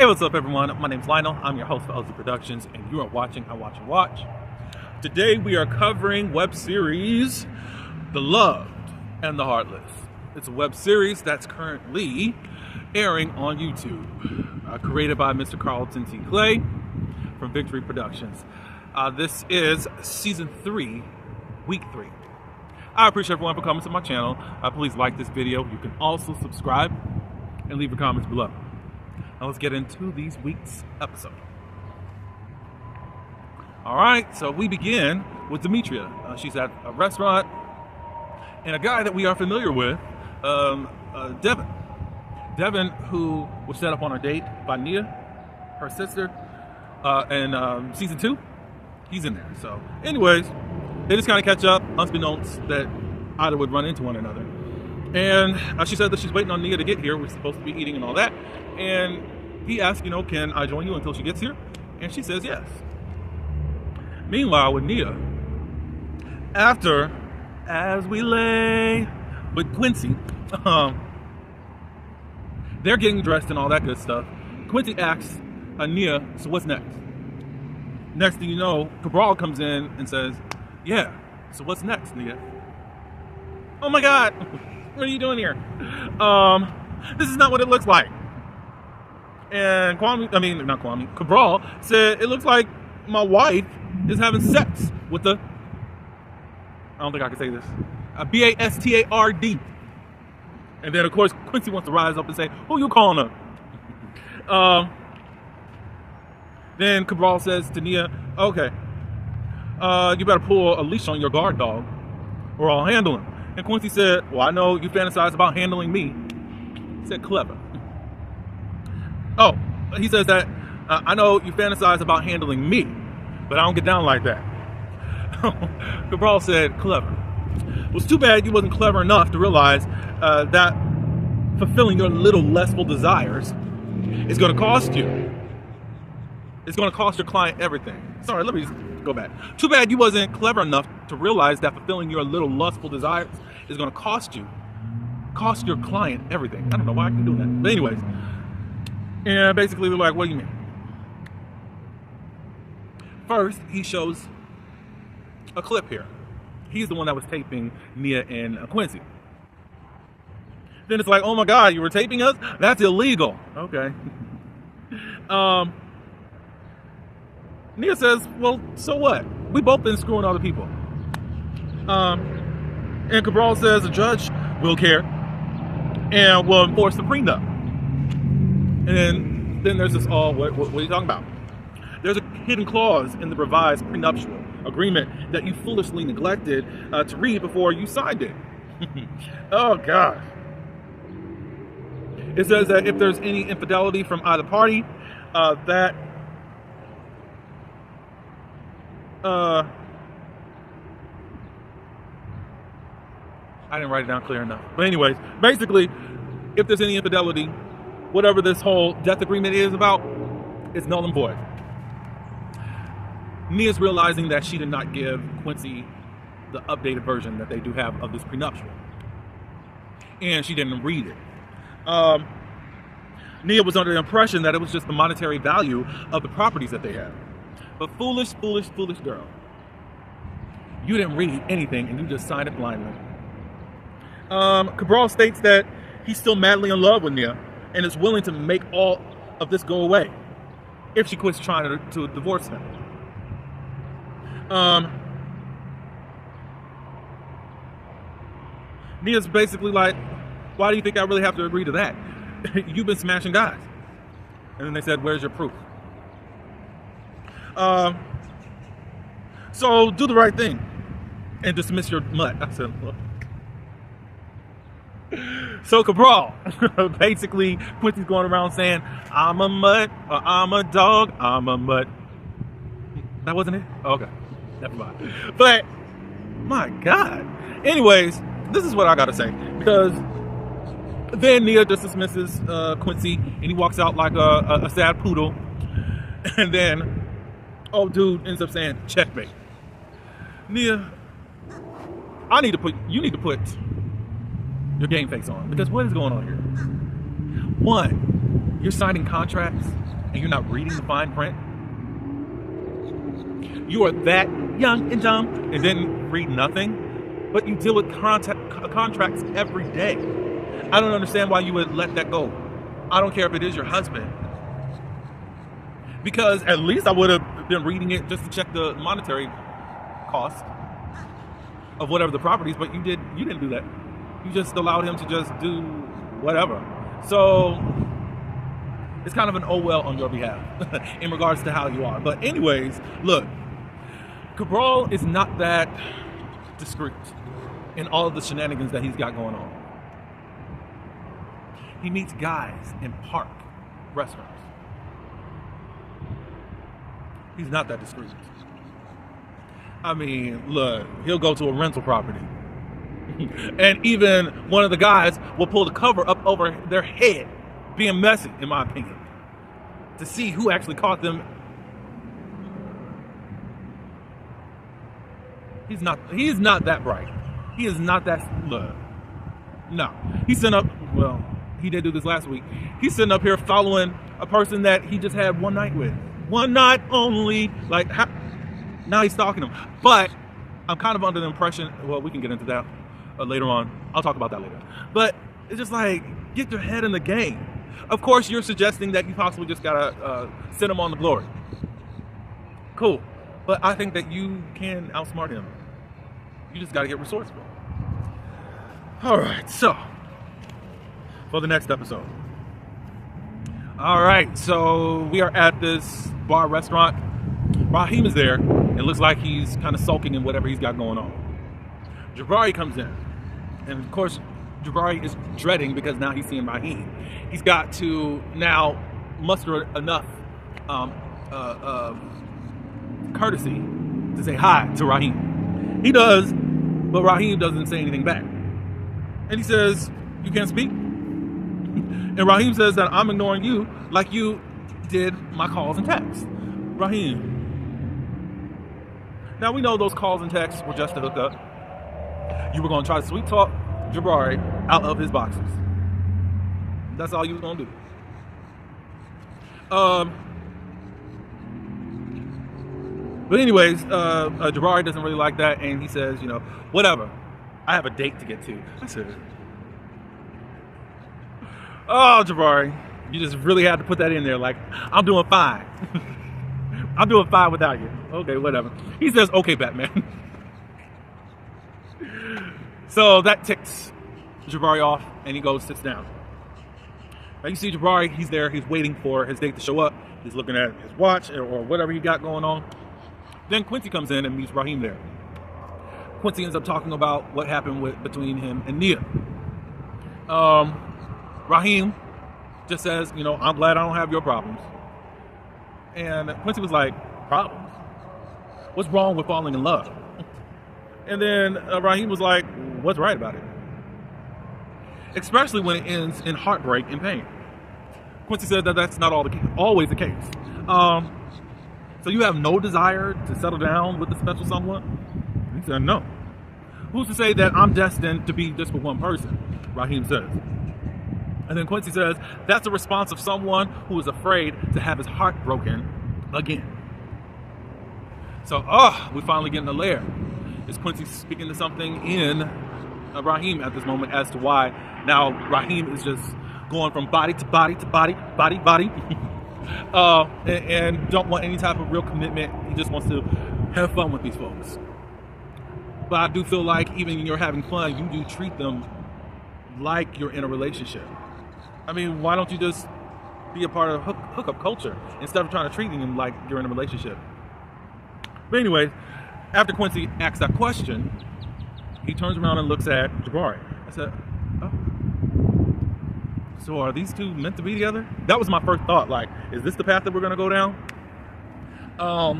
Hey, what's up, everyone? My name's Lionel. I'm your host for OZ Productions, and you are watching I Watch and Watch. Today, we are covering web series The Loved and the Heartless. It's a web series that's currently airing on YouTube, created by Mr. Carlton T. Clay from Victory Productions. This is season 3, week 3. I appreciate everyone for coming to my channel. Please like this video. You can also subscribe and leave your comments below. Now let's get into this week's episode. All right, so we begin with Demetria. She's at a restaurant, and a guy that we are familiar with, Devin. Devin, who was set up on a date by Nia, her sister, in season 2. He's in there. So, anyways, they just kind of catch up, unbeknownst that either would run into one another. And she said that she's waiting on Nia to get here. We're supposed to be eating and all that. And he asked, can I join you until she gets here? And she says yes. Meanwhile, with Nia, after, as we lay with Quincy, they're getting dressed and all that good stuff. Quincy asks Nia, so what's next? Next thing you know, Cabral comes in and says, yeah, so what's next, Nia? Oh my God, what are you doing here? This is not what it looks like. And Cabral said, it looks like my wife is having sex with I don't think I can say this, a B-A-S-T-A-R-D. And then, of course, Quincy wants to rise up and say, who you calling her? Then Cabral says to Nia, okay, you better pull a leash on your guard dog or I'll handle him. And Quincy said, well, I know you fantasize about handling me. He said, clever. Oh, he says that, I know you fantasize about handling me, but I don't get down like that. Cabral said, clever. Well, it's too bad you wasn't clever enough to realize that fulfilling your little lustful desires is going to cost you. It's going to cost your client everything. Sorry, let me just go back. Too bad you wasn't clever enough to realize that fulfilling your little lustful desires is going to cost your client everything. I don't know why I keep doing that. But anyways, and basically they're like, what do you mean? First, he shows a clip here. He's the one that was taping Nia and Quincy. Then it's like, oh my God, you were taping us? That's illegal. Okay. Nia says, well, so what? We both been screwing other people. And Cabral says the judge will care and will enforce the prenup. And then there's this what are you talking about? There's a hidden clause in the revised prenuptial agreement that you foolishly neglected to read before you signed it. Oh, God. It says that if there's any infidelity from either party, that I didn't write it down clear enough. But anyways, basically, if there's any infidelity, whatever this whole death agreement is about, it's null and void. Nia's realizing that she did not give Quincy the updated version that they do have of this prenuptial. And she didn't read it. Nia was under the impression that it was just the monetary value of the properties that they had. But foolish, foolish, foolish girl. You didn't read anything and you just signed it blindly. Cabral states that he's still madly in love with Nia and is willing to make all of this go away if she quits trying to divorce him. Nia's basically like, why do you think I really have to agree to that? You've been smashing guys. And then they said, where's your proof? So do the right thing and dismiss your mutt. I said, look. So Cabral, basically, Quincy's going around saying, I'm a mutt, or I'm a dog, I'm a mutt. That wasn't it? Oh, okay, never mind. But, my God. Anyways, this is what I gotta say. Because then Nia just dismisses Quincy, and he walks out like a sad poodle. And then, dude ends up saying, checkmate. Nia, you need to put your game face on, because what is going on here? One, You're signing contracts and you're not reading the fine print. You are that young and dumb and didn't read nothing, but you deal with contracts every day. I don't understand why you would let that go. I don't care if it is your husband. Because at least I would have been reading it just to check the monetary cost of whatever the property is, but you didn't do that. You just allowed him to just do whatever. So it's kind of an oh well on your behalf in regards to how you are. But anyways, look, Cabral is not that discreet in all of the shenanigans that he's got going on. He meets guys in park restaurants. He's not that discreet. I mean, look, he'll go to a rental property. And even one of the guys will pull the cover up over their head, being messy, in my opinion, to see who actually caught them. He's not that bright. He is not that, look, no. He did do this last week. He's sitting up here following a person that he just had one night with. One night only. Like, now he's stalking him. But I'm kind of under the impression, well, we can get into that later on. I'll talk about that later. But it's just like, get your head in the game. Of course, you're suggesting that you possibly just gotta send him on the glory. Cool. But I think that you can outsmart him. You just gotta get resourceful. All right, so for the next episode. All right, so we are at this bar restaurant. Raheem is there. It looks like he's kind of sulking in whatever he's got going on. Jabari comes in. And of course, Jabari is dreading because now he's seeing Raheem. He's got to now muster enough courtesy to say hi to Raheem. He does, but Raheem doesn't say anything back. And he says, "You can't speak?" And Raheem says that I'm ignoring you like you did my calls and texts. Raheem. Now we know those calls and texts were just to hook up. You were going to try to sweet talk Jabari out of his boxes. That's all you was going to do. But anyways, Jabari doesn't really like that, and he says, whatever. I have a date to get to. I said, oh, Jabari, you just really had to put that in there. Like, I'm doing fine. I'm doing fine without you. Okay, whatever. He says, okay, Batman. So that ticks Jabari off, and he goes, sits down. Now you see Jabari, he's there, he's waiting for his date to show up. He's looking at his watch or whatever he got going on. Then Quincy comes in and meets Raheem there. Quincy ends up talking about what happened between him and Nia. Raheem just says, I'm glad I don't have your problems. And Quincy was like, problems? What's wrong with falling in love? And then Raheem was like, what's right about it? Especially when it ends in heartbreak and pain. Quincy said that that's not always the case. So you have no desire to settle down with a special someone? He said, no. Who's to say that I'm destined to be just with one person? Raheem says. And then Quincy says, that's a response of someone who is afraid to have his heart broken again. So, we finally get in the lair. Is Quincy speaking to something in Raheem at this moment as to why now Raheem is just going from body to body to body, and don't want any type of real commitment. He just wants to have fun with these folks. But I do feel like even when you're having fun, you do treat them like you're in a relationship. I mean, why don't you just be a part of hookup culture instead of trying to treat them like you're in a relationship? But anyway, after Quincy asks that question, he turns around and looks at Jabari. I said, oh, so are these two meant to be together? That was my first thought. Like, is this the path that we're going to go down? I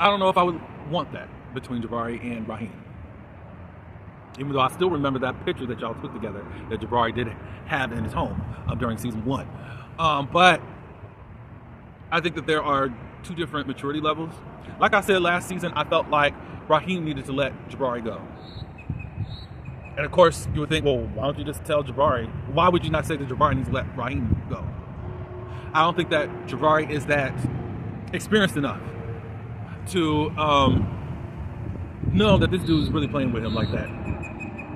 don't know if I would want that between Jabari and Raheem. Even though I still remember that picture that y'all took together that Jabari did have in his home during season 1. But I think that there are two different maturity levels. Like I said last season, I felt like Raheem needed to let Jabari go. And of course, you would think, well, why don't you just tell Jabari? Why would you not say to Jabari needs to let Raheem go? I don't think that Jabari is that experienced enough to know that this dude is really playing with him like that.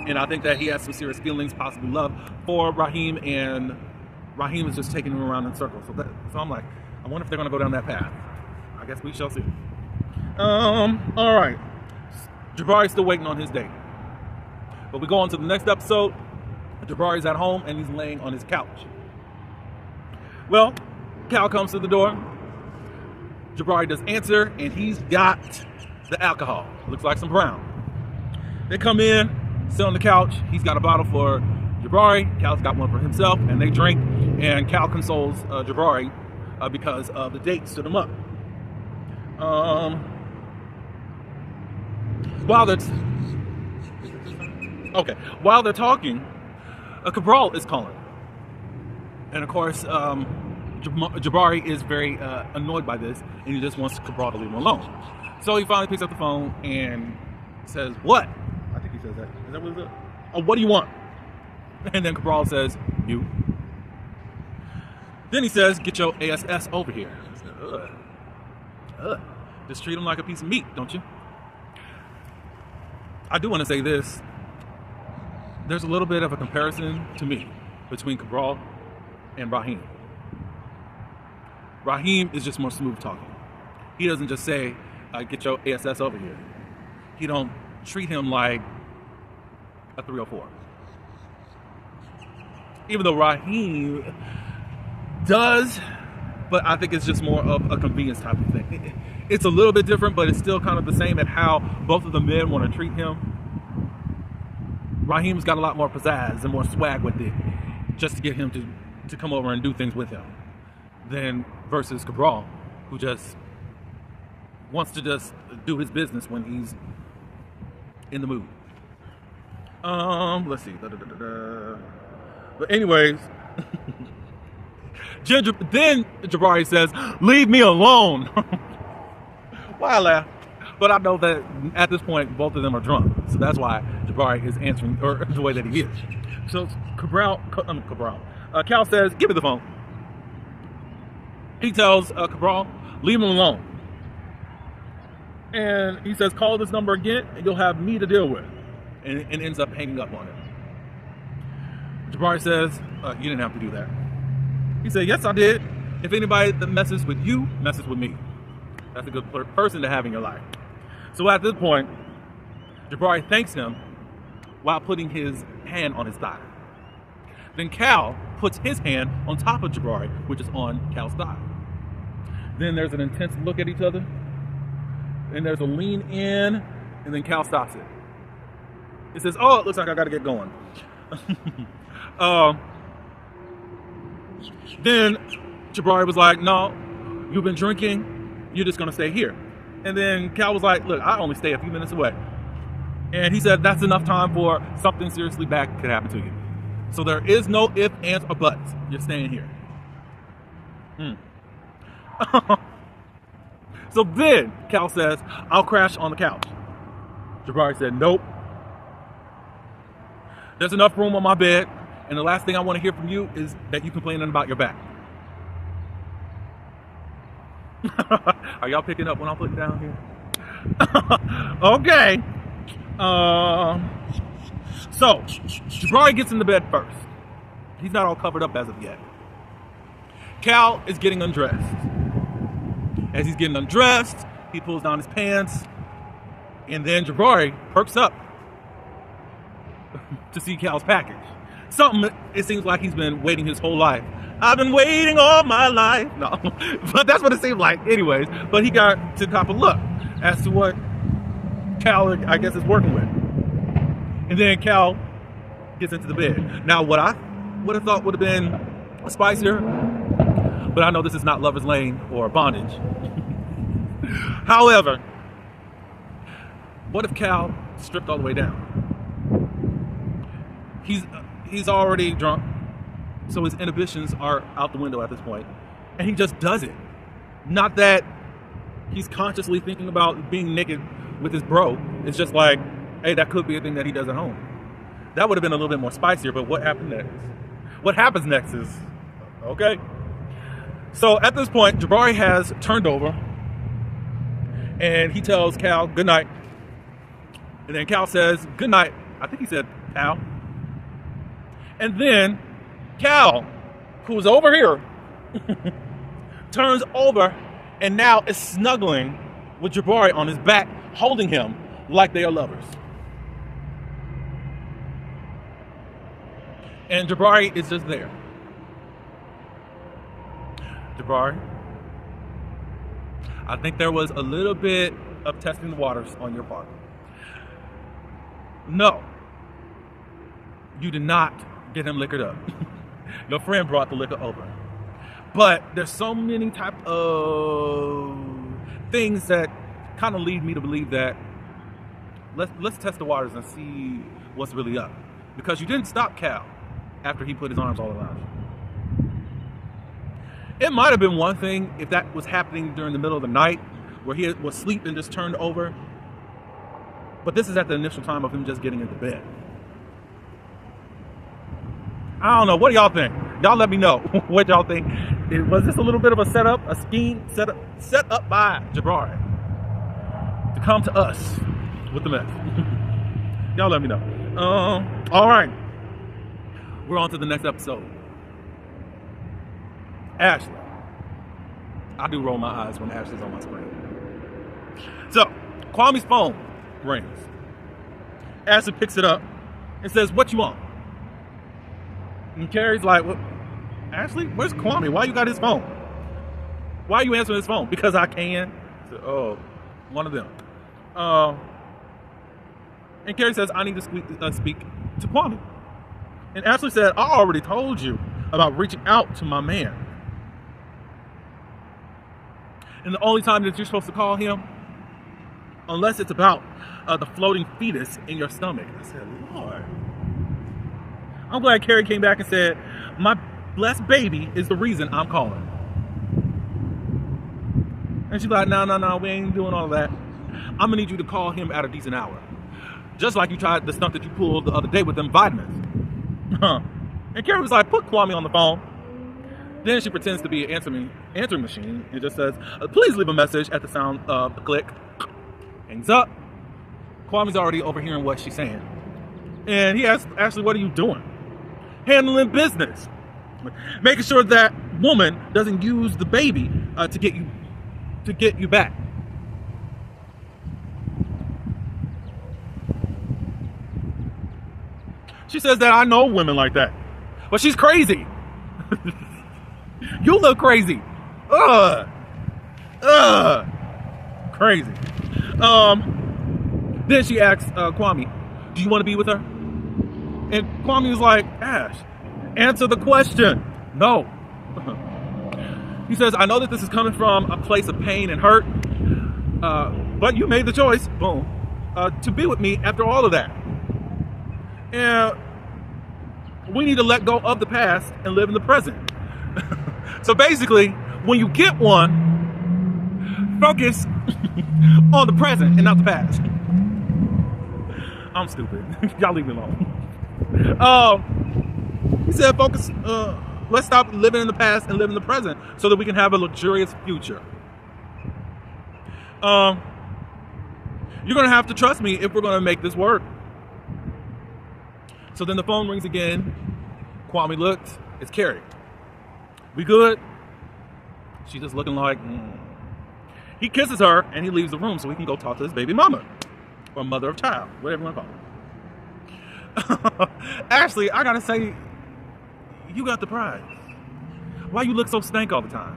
And I think that he has some serious feelings, possibly love, for Raheem, and Raheem is just taking him around in circles. So I'm like, I wonder if they're going to go down that path. I guess we shall see. All right. Jabari's still waiting on his date. But we go on to the next episode. Jabari's at home and he's laying on his couch. Well, Cal comes to the door. Jabari does answer, and he's got the alcohol. Looks like some brown. They come in, sit on the couch. He's got a bottle for Jabari. Cal's got one for himself, and they drink. And Cal consoles Jabari because the date stood him up. While they're talking, Cabral is calling, and of course, Jabari is very annoyed by this, and he just wants Cabral to leave him alone. So he finally picks up the phone and says, "What?" I think he says that. Is that what it is? "Oh, what do you want?" And then Cabral says, "You." Then he says, "Get your ASS over here." I said, Ugh. Just treat him like a piece of meat, don't you? I do want to say this. There's a little bit of a comparison to me between Cabral and Raheem. Raheem is just more smooth talking. He doesn't just say, "Get your ASS over here." He don't treat him like a 304. Even though Raheem does, but I think it's just more of a convenience type of thing. It's a little bit different, but it's still kind of the same at how both of the men want to treat him. Raheem's got a lot more pizzazz and more swag with it, just to get him to come over and do things with him, than versus Cabral, who just wants to just do his business when he's in the mood. Let's see. But anyways, then Jabari says, "Leave me alone." Why I laugh? But I know that at this point, both of them are drunk. So that's why Jabari is answering or the way that he is. So Cal says, "Give me the phone." He tells Cabral, "Leave him alone." And he says, "Call this number again and you'll have me to deal with." And ends up hanging up on him. Jabari says, "You didn't have to do that." He said, "Yes, I did. If anybody that messes with you, messes with me. That's a good person to have in your life." So at this point, Jabari thanks him while putting his hand on his thigh. Then Cal puts his hand on top of Jabari, which is on Cal's thigh. Then there's an intense look at each other. Then there's a lean in, and then Cal stops it. He says, "Oh, it looks like I gotta get going." Then Jabari was like, "No, you've been drinking. You're just gonna stay here." And then Cal was like, "Look, I only stay a few minutes away." And he said, "That's enough time for something seriously bad could happen to you. So there is no ifs, ands, or buts. You're staying here." So then Cal says, "I'll crash on the couch." Jabari said, "Nope. There's enough room on my bed, and the last thing I want to hear from you is that you complaining about your back." Are y'all picking up what I'm putting down here? Okay. So Jabari gets in the bed first. He's not all covered up as of yet. Cal is getting undressed. As he's getting undressed, he pulls down his pants, and then Jabari perks up to see Cal's package. Something it seems like he's been waiting his whole life. "I've been waiting all my life." No, but that's what it seemed like anyways. But he got to cop a look as to what Cal, I guess, is working with. And then Cal gets into the bed. Now, what I would have thought would have been spicier, but I know this is not Lover's Lane or bondage. However, what if Cal stripped all the way down? He's already drunk, so his inhibitions are out the window at this point, and he just does it. Not that he's consciously thinking about being naked with his bro. It's just like, hey, that could be a thing that he does at home. That would have been a little bit more spicier, but what happened next? What happens next is, okay. So at this point, Jabari has turned over and he tells Cal good night. And then Cal says good night. I think he said Cal. And then Cal, who's over here, turns over and now is snuggling with Jabari on his back, holding him like they are lovers. And Jabari is just there. Jabari, I think there was a little bit of testing the waters on your part. No, you did not get him liquored up. Your friend brought the liquor over. But there's so many type of things that kind of lead me to believe that let's test the waters and see what's really up. Because you didn't stop Cal after he put his arms all around you. It might have been one thing if that was happening during the middle of the night where he was asleep and just turned over. But this is at the initial time of him just getting into bed. I don't know. What do y'all think? Y'all let me know what y'all think. Was this a little bit of a setup, a scheme set up by Jabari to come to us with the mess? Y'all let me know. All right. We're on to the next episode. Ashley. I do roll my eyes when Ashley's on my screen. So, Kwame's phone rings. Ashley picks it up and says, "What you want?" And Carrie's like, "Well, Ashley, where's Kwame? Why you got his phone? Why are you answering his phone?" "Because I can." So, oh, one of them. And Carrie says, "I need to speak to Kwame." And Ashley said, "I already told you about reaching out to my man. And the only time that you're supposed to call him, unless it's about the floating fetus in your stomach." I said, Lord. I'm glad Carrie came back and said, "My blessed baby is the reason I'm calling." And she's like, no, we ain't doing all of that. I'm going to need you to call him at a decent hour. Just like you tried the stunt that you pulled the other day with them vitamins. And Carrie was like, "Put Kwame on the phone." Then she pretends to be an answering machine and just says, "Please leave a message," at the sound of the click. Hangs up. Kwame's already overhearing what she's saying. And he asks, "Ashley, what are you doing?" "Handling business. Making sure that woman doesn't use the baby to get you back." She says that, "I know women like that. But she's crazy." "You look crazy." Crazy. Then she asks Kwame, "Do you want to be with her?" And Kwame was like, "Ash, answer the question." "No." He says, "I know that this is coming from a place of pain and hurt, but you made the choice, boom, to be with me after all of that. And we need to let go of the past and live in the present." So basically, when you get one, focus on the present and not the past. I'm stupid. Y'all leave me alone. He said, "Focus. Let's stop living in the past and live in the present so that we can have a luxurious future. You're going to have to trust me if we're going to make this work." So then the phone rings again. Kwame looked. It's Carrie. "We good?" She's just looking like, He kisses her and he leaves the room so he can go talk to his baby mama. Or mother of child. Whatever you want to call her. "Ashley, I got to say, you got the prize. Why you look so stank all the time?"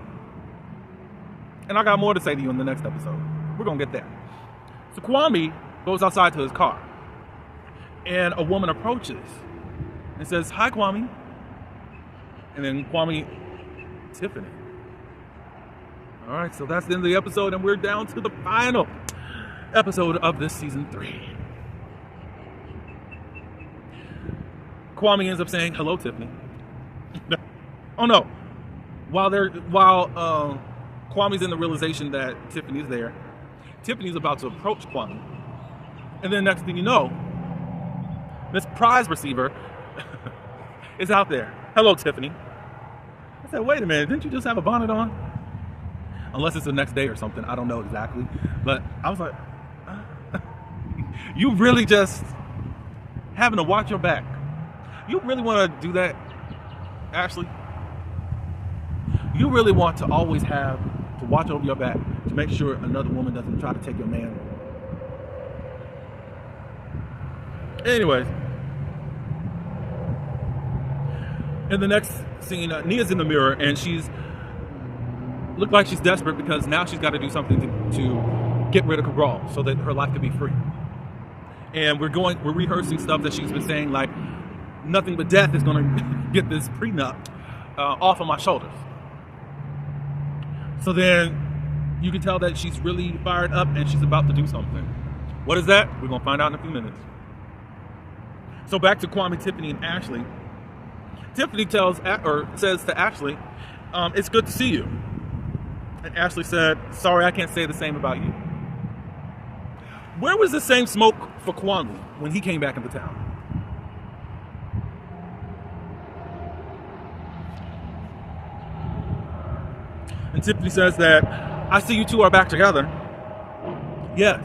And I got more to say to you in the next episode. We're going to get there. So Kwame goes outside to his car. And a woman approaches and says, "Hi, Kwame." And then Kwame, "Tiffany." All right, so that's the end of the episode, and we're down to the final episode of this season 3. Kwame ends up saying, "Hello, Tiffany." Oh no! While Kwame's in the realization that Tiffany's there, Tiffany's about to approach Kwame, and then next thing you know, This prize receiver is out there. Hello, Tiffany. I said, wait a minute, didn't you just have a bonnet on? Unless it's the next day or something. I don't know exactly. But I was like, you really just having to watch your back. You really want to do that, Ashley? You really want to always have to watch over your back to make sure another woman doesn't try to take your man. Anyways, in the next scene, Nia's in the mirror and she's looked like she's desperate because now she's got to do something to get rid of Cabral so that her life could be free. And we're rehearsing stuff that she's been saying, like, nothing but death is going to get this prenup off of my shoulders. So then you can tell that she's really fired up and she's about to do something. What is that? We're going to find out in a few minutes. So back to Kwame, Tiffany, and Ashley. Tiffany says to Ashley, it's good to see you. And Ashley said, sorry, I can't say the same about you. Where was the same smoke for Kwame when he came back into town? And Tiffany says that, I see you two are back together. Yes,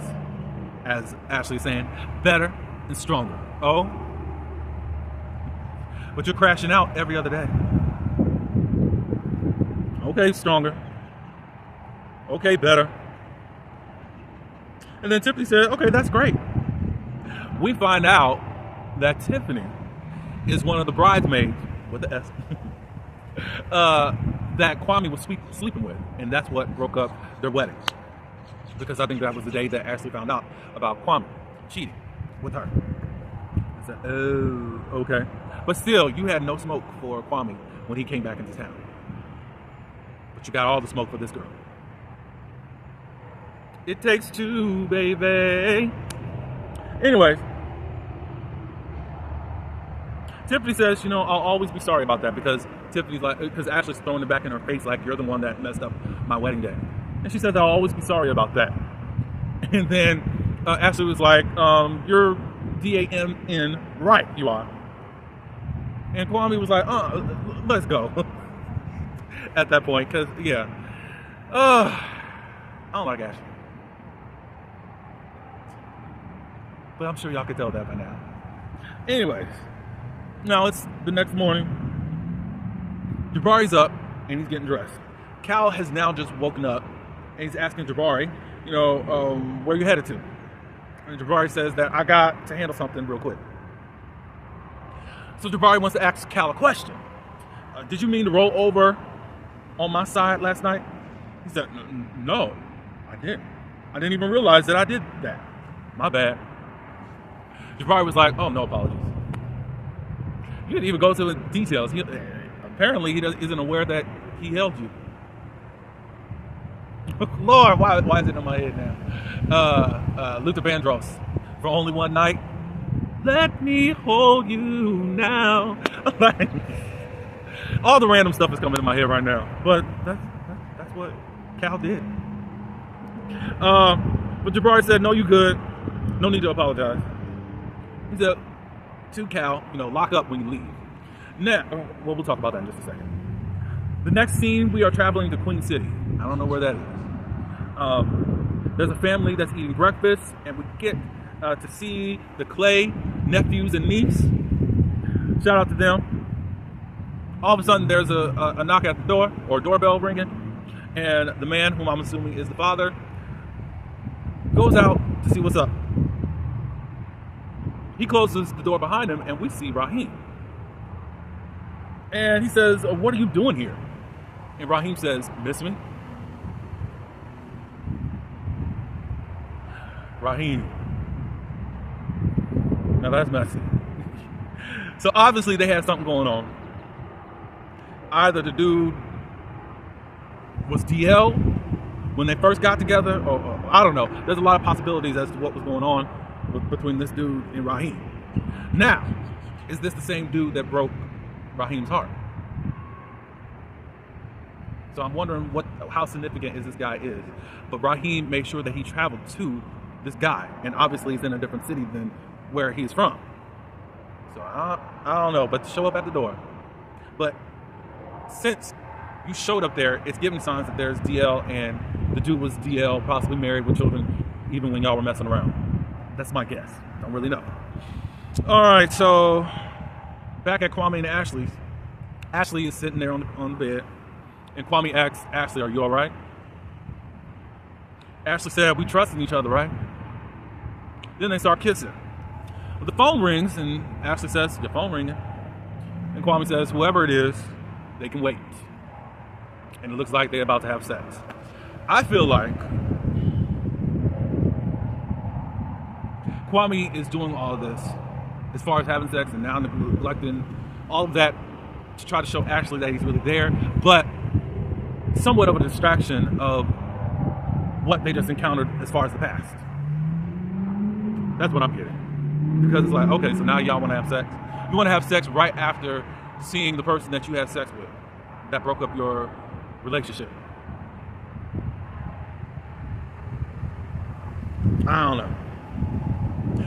as Ashley's saying, better and stronger. Oh, but you're crashing out every other day. Okay, stronger. Okay, better. And then Tiffany said, okay, that's great. We find out that Tiffany is one of the bridesmaids, with the S, that Kwame was sleeping with. And that's what broke up their wedding. Because I think that was the day that Ashley found out about Kwame cheating with her. I said, oh, okay. But still, you had no smoke for Kwame when he came back into town. But you got all the smoke for this girl. It takes two, baby. Anyways, Tiffany says, I'll always be sorry about that because because Ashley's throwing it back in her face like you're the one that messed up my wedding day. And she said, I'll always be sorry about that. And then Ashley was like, you're D-A-M-N right, you are. And Kwame was like, let's go. At that point, because, yeah. I don't like Ashley. But I'm sure y'all can tell that by now. Anyways, now it's the next morning. Jabari's up and he's getting dressed. Cal has now just woken up and he's asking Jabari, where you headed to? And Jabari says that I got to handle something real quick. So Jabari wants to ask Cal a question. Did you mean to roll over on my side last night? He said, no, I didn't. I didn't even realize that I did that. My bad. Jabari was like, oh, no apologies. You didn't even go to the details. Apparently, he isn't aware that he held you. Lord, why is it in my head now? Luther Vandross, for only one night. Let me hold you now. Like, all the random stuff is coming in my head right now. But that's what Cal did. But Jabari said, no, you good. No need to apologize. He said to Cal, lock up when you leave. Now, well, we'll talk about that in just a second. The next scene, we are traveling to Queen City. I don't know where that is. There's a family that's eating breakfast, and we get to see the Clay nephews and niece. Shout out to them. All of a sudden, there's a knock at the door, or doorbell ringing, and the man, whom I'm assuming is the father, goes out to see what's up. He closes the door behind him, and we see Raheem. And he says, what are you doing here? And Raheem says, miss me? Raheem. Now that's messy. So obviously they had something going on. Either the dude was DL when they first got together, or I don't know. There's a lot of possibilities as to what was going on between this dude and Raheem. Now, is this the same dude that broke Raheem's heart? So I'm wondering how significant this guy is. But Raheem made sure that he traveled to this guy, and obviously he's in a different city than where he's from. So I don't know, but show up at the door. But since you showed up there, it's giving signs that there's DL and the dude was DL, possibly married with children, even when y'all were messing around. That's my guess. Don't really know. All right, so back at Kwame and Ashley's. Ashley is sitting there on the bed, and Kwame asks Ashley, "Are you all right?" Ashley said, "We trust in each other, right?" Then they start kissing. But the phone rings, and Ashley says, "Your phone ringing." And Kwame says, "Whoever it is, they can wait." And it looks like they're about to have sex. I feel like Kwame is doing all of this, as far as having sex and now neglecting all of that, to try to show Ashley that he's really there, but somewhat of a distraction of what they just encountered as far as the past. That's what I'm getting. Because it's like, okay, so now y'all want to have sex. You want to have sex right after seeing the person that you had sex with that broke up your relationship. I don't know.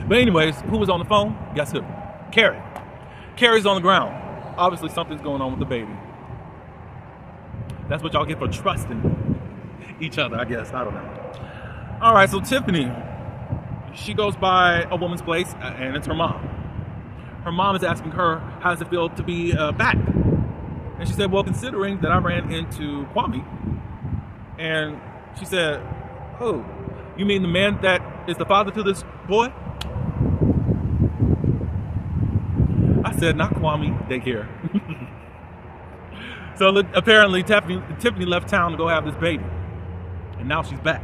But anyways, who was on the phone? Guess who? Carrie. Carrie's on the ground. Obviously something's going on with the baby. That's what y'all get for trusting each other, I guess. I don't know. All right, so Tiffany, she goes by a woman's place, and it's her mom. Her mom is asking her, how does it feel to be back? And she said, well, considering that I ran into Kwame, and she said, oh, you mean the man that is the father to this boy? I said, not Kwame, they here. So apparently Tiffany left town to go have this baby. And now she's back.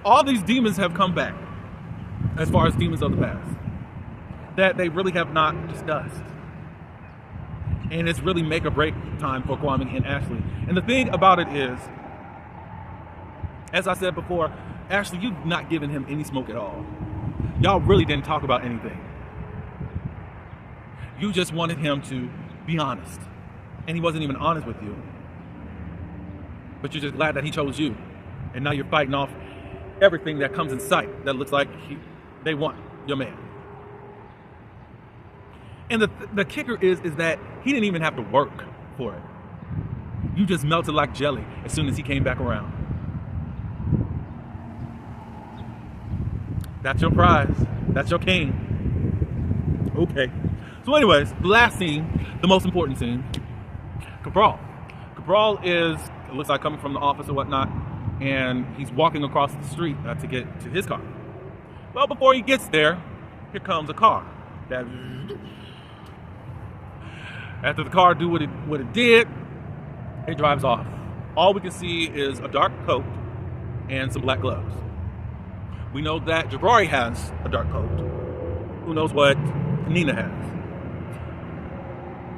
All these demons have come back, as far as demons of the past, that they really have not discussed. And it's really make or break time for Kwame and Ashley. And the thing about it is, as I said before, Ashley, you've not given him any smoke at all. Y'all really didn't talk about anything. You just wanted him to be honest. And he wasn't even honest with you. But you're just glad that he chose you. And now you're fighting off everything that comes in sight that looks like they want your man. And the kicker is that he didn't even have to work for it. You just melted like jelly as soon as he came back around. That's your prize. That's your king. Okay. So anyways, the last scene, the most important scene, Cabral. Cabral is, it looks like coming from the office or whatnot, and he's walking across the street to get to his car. Well, before he gets there, here comes a car. After the car do what it did, it drives off. All we can see is a dark coat and some black gloves. We know that Jabari has a dark coat. Who knows what Nina has?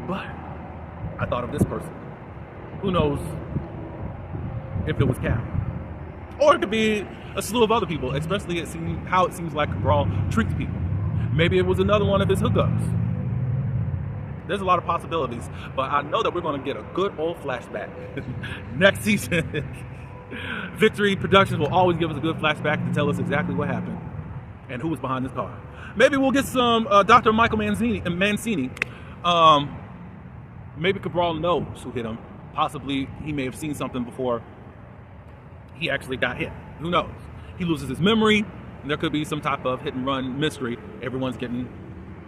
But I thought of this person. Who knows if it was Cap? Or it could be a slew of other people, especially how it seems like Cabral treats people. Maybe it was another one of his hookups. There's a lot of possibilities, but I know that we're going to get a good old flashback next season. Victory Productions will always give us a good flashback to tell us exactly what happened and who was behind this car. Maybe we'll get some Dr. Michael Mancini. Maybe Cabral knows who hit him. Possibly he may have seen something before he actually got hit. Who knows? He loses his memory. And there could be some type of hit and run mystery. Everyone's getting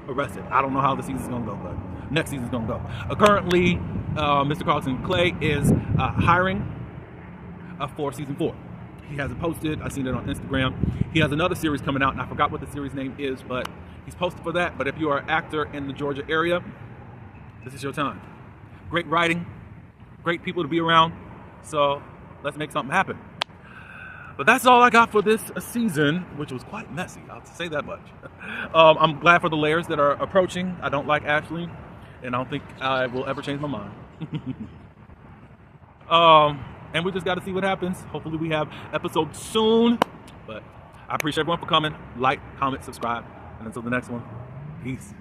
arrested. I don't know how the season's going to go, but next season's going to go. Currently, Mr. Carlton Clay is hiring for season 4. He hasn't posted. I've seen it on Instagram. He has another series coming out, and I forgot what the series name is, but he's posted for that. But if you are an actor in the Georgia area, this is your time. Great writing, great people to be around, so let's make something happen. But that's all I got for this season, which was quite messy, I'll say that much. I'm glad for the layers that are approaching. I don't like Ashley, and I don't think I will ever change my mind. And we just got to see what happens. Hopefully we have episodes soon. But I appreciate everyone for coming. Like, comment, subscribe. And until the next one, peace.